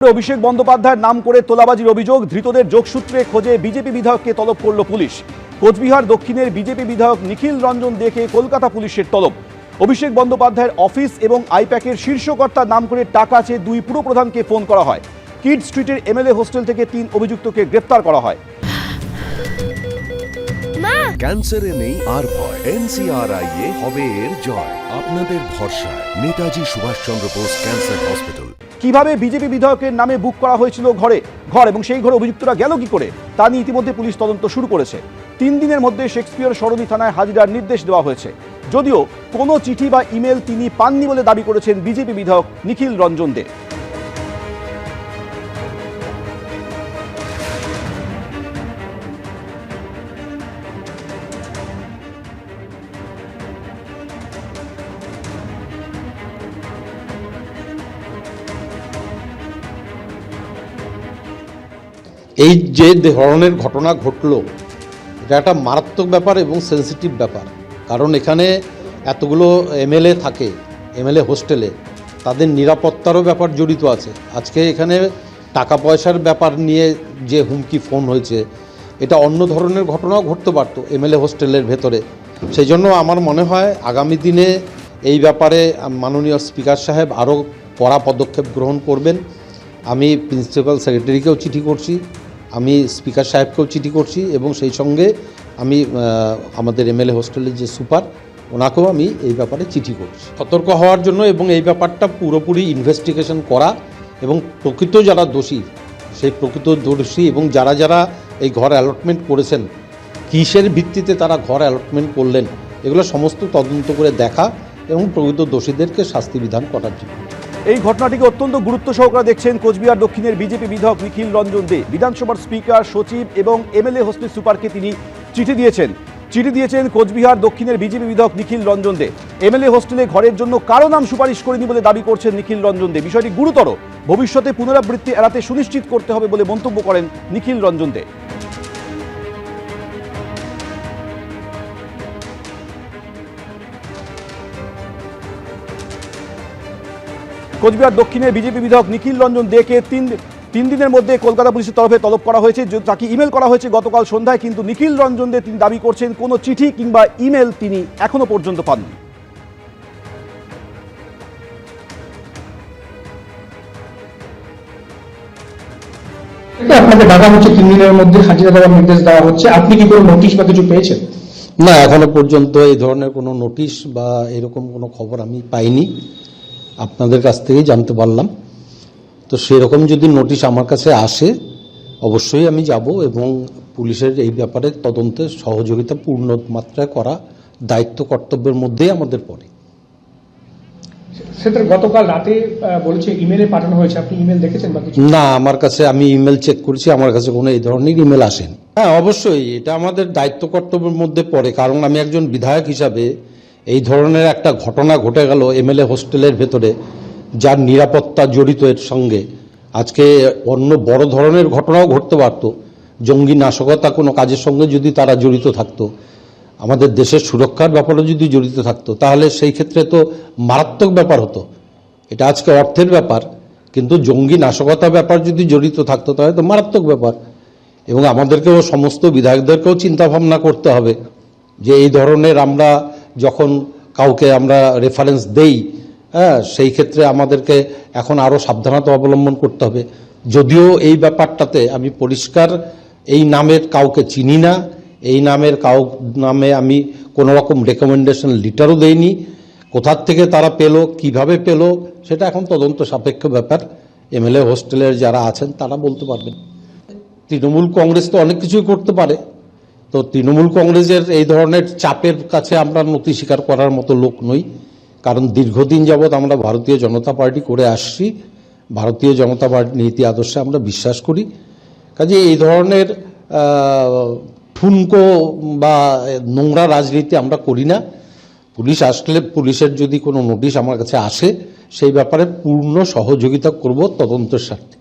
অভিষেক বন্দ্যোপাধ্যায়ের নাম করে তোলাবাজির অভিযোগ, ধৃতদের যোগসূত্রে খোঁজে বিজেপি বিধায়ককে তলব করল পুলিশ। কোচবিহার দক্ষিণের বিজেপি বিধায়ক নিখিল রঞ্জন দেকে কলকাতা পুলিশের তলব। অভিষেক বন্দ্যোপাধ্যায়ের অফিস এবং আইপ্যাকের শীর্ষকর্তার নাম করে টাকা চেয়ে দুই পুরপ্রধানকে ফোন করা হয়। কিড স্ট্রিটের এমএলএ হোস্টেল থেকে 3 অভিযুক্তকে গ্রেফতার করা হয়। ক্যান্সারে নেই আর ভয়, NCRI হবে এর জয়। আপনাদের ভরসা নেতাজি সুভাষচন্দ্র বোস ক্যান্সার হসপিটাল। কিভাবে বিজেপি বিধায়কের নামে বুক করা হয়েছিল ঘর এবং সেই ঘরে অভিযুক্তরা গেল কি করে তা নিয়ে ইতিমধ্যে পুলিশ তদন্ত শুরু করেছে। 3 দিনের মধ্যে শেক্সপিয়ার সরণি থানায় হাজিরার নির্দেশ দেওয়া হয়েছে। যদিও কোনো চিঠি বা ইমেল তিনি পাননি বলে দাবি করেছেন বিজেপি বিধায়ক নিখিল রঞ্জন দে। এই যে ধরনের ঘটনা ঘটলো, এটা একটা মারাত্মক ব্যাপার এবং সেন্সিটিভ ব্যাপার। কারণ এখানে এতগুলো এমএলএ থাকে, এমএলএ হোস্টেলে, তাদের নিরাপত্তারও ব্যাপার জড়িত আছে। আজকে এখানে টাকা পয়সার ব্যাপার নিয়ে যে হুমকি ফোন হয়েছে, এটা অন্য ধরনের ঘটনাও ঘটতে পারত এমএলএ হোস্টেলের ভেতরে। সেই জন্য আমার মনে হয় আগামী দিনে এই ব্যাপারে মাননীয় স্পিকার সাহেব আরও কড়া পদক্ষেপ গ্রহণ করবেন। আমি প্রিন্সিপাল সেক্রেটারিকেও চিঠি করছি, আমি স্পিকার সাহেবকেও চিঠি করছি এবং সেই সঙ্গে আমি আমাদের এমএলএ হোস্টেলের যে সুপার, ওনাকেও আমি এই ব্যাপারে চিঠি করছি সতর্ক হওয়ার জন্য এবং এই ব্যাপারটা পুরোপুরি ইনভেস্টিগেশন করা এবং প্রকৃত যারা দোষী, সেই প্রকৃত দোষী এবং যারা যারা এই ঘর অ্যালটমেন্ট করেছেন, কিসের ভিত্তিতে তারা ঘর অ্যালটমেন্ট করলেন, এগুলো সমস্ত তদন্ত করে দেখা এবং প্রকৃত দোষীদেরকে শাস্তি বিধান করার জন্য। এই ঘটনাটিকে অত্যন্ত গুরুত্ব সহকারে দেখছেন কোচবিহার দক্ষিণের বিজেপি বিধায়ক নিখিল রঞ্জন দে। বিধানসভার স্পিকার, সচিব এবং এমএলএ হোস্টেল সুপারকে তিনি চিঠি দিয়েছেন কোচবিহার দক্ষিণের বিজেপি বিধায়ক নিখিল রঞ্জন দে। এমএলএ হোস্টেলে ঘরের জন্য কারো নাম সুপারিশ করেনি বলে দাবি করছেন নিখিল রঞ্জন দে। বিষয়টি গুরুতর, ভবিষ্যতে পুনরাবৃত্তি এড়াতে সুনিশ্চিত করতে হবে বলে মন্তব্য করেন নিখিল রঞ্জন দে। কোচবিহার দক্ষিণের বিজেপি বিধায়ক নিখিল রঞ্জন দেকে 3 দিনের মধ্যে কলকাতা পুলিশের তরফে তলব করা হয়েছে। তাকে ইমেল করা হয়েছে গতকাল সন্ধ্যায়, কিন্তু নিখিল রঞ্জন দে তিনি দাবি করছেন কোনো চিঠি কিংবা ইমেল তিনি এখনো পর্যন্ত পাননি। আপনাকে ডাকা হচ্ছে, 3 দিনের মধ্যে হাজিরা দেওয়ার নির্দেশ দেওয়া হচ্ছে। আপনি কি কোনো নোটিশ বা কিছু পেয়েছেন? না, এখনো পর্যন্ত এই ধরনের কোনো নোটিশ বা এরকম কোনো খবর আমি পাইনি। আপনাদের কাছ থেকেই জানতে পারলাম। তো সেরকম যদি নোটিশ আমার কাছে আসে অবশ্যই আমি যাব এবং পুলিশের এই ব্যাপারে তদন্তে সহযোগিতা পূর্ণ মাত্রায় করা দায়িত্ব কর্তব্যের মধ্যেই আমাদের পড়ে। সেটা গতকাল রাতে বলেছে ইমেলে পাঠানো হয়েছে, আপনি ইমেল দেখেছেন বা কিছু? না, আমার কাছে, আমি ইমেল চেক করেছি, আমার কাছে কোনো এই ধরনের ইমেল আসেনি। হ্যাঁ, অবশ্যই এটা আমাদের দায়িত্ব কর্তব্যের মধ্যে পড়ে, কারণ আমি একজন বিধায়ক হিসাবে এই ধরনের একটা ঘটনা ঘটে গেল এমএলএ হোস্টেলের ভেতরে, যার নিরাপত্তা জড়িত এর সঙ্গে। আজকে অন্য বড় ধরনের ঘটনাও ঘটতে পারত, জঙ্গি নাশকতা কোনো কাজের সঙ্গে যদি তারা জড়িত থাকতো, আমাদের দেশের সুরক্ষার ব্যাপারে যদি জড়িত থাকতো, তাহলে সেই ক্ষেত্রে তো মারাত্মক ব্যাপার হতো। এটা আজকে অর্থের ব্যাপার, কিন্তু জঙ্গি নাশকতা ব্যাপার যদি জড়িত থাকতো তাহলে তো মারাত্মক ব্যাপার। এবং আমাদেরকেও, সমস্ত বিধায়কদেরকেও চিন্তা ভাবনা করতে হবে যে এই ধরনের আমরা যখন কাউকে আমরা রেফারেন্স দেই, হ্যাঁ, সেই ক্ষেত্রে আমাদেরকে এখন আরও সাবধানতা অবলম্বন করতে হবে। যদিও এই ব্যাপারটাতে আমি পরিষ্কার এই নামের কাউকে চিনি না, এই নামের নামে আমি কোনো রকম রেকমেন্ডেশন লেটারও দেইনি। কোথার থেকে তারা পেলো, কিভাবে পেলো, সেটা এখন তদন্ত সাপেক্ষ ব্যাপার। এমএলএ হোস্টেলের যারা আছেন তারা বলতে পারবেন। তৃণমূল কংগ্রেস তো অনেক কিছুই করতে পারে, তো তৃণমূল কংগ্রেসের এই ধরনের চাপের কাছে আমরা নতি স্বীকার করার মতো লোক নই, কারণ দীর্ঘদিন যাবৎ আমরা ভারতীয় জনতা পার্টি করে আসছি, ভারতীয় জনতা পার্টির নীতি আদর্শে আমরা বিশ্বাস করি। কাজে এই ধরনের ঠুনকো বা নোংরা রাজনীতি আমরা করি না। পুলিশ আসলে, পুলিশের যদি কোনো নোটিশ আমার কাছে আসে, সেই ব্যাপারে পূর্ণ সহযোগিতা করব তদন্তের স্বার্থে।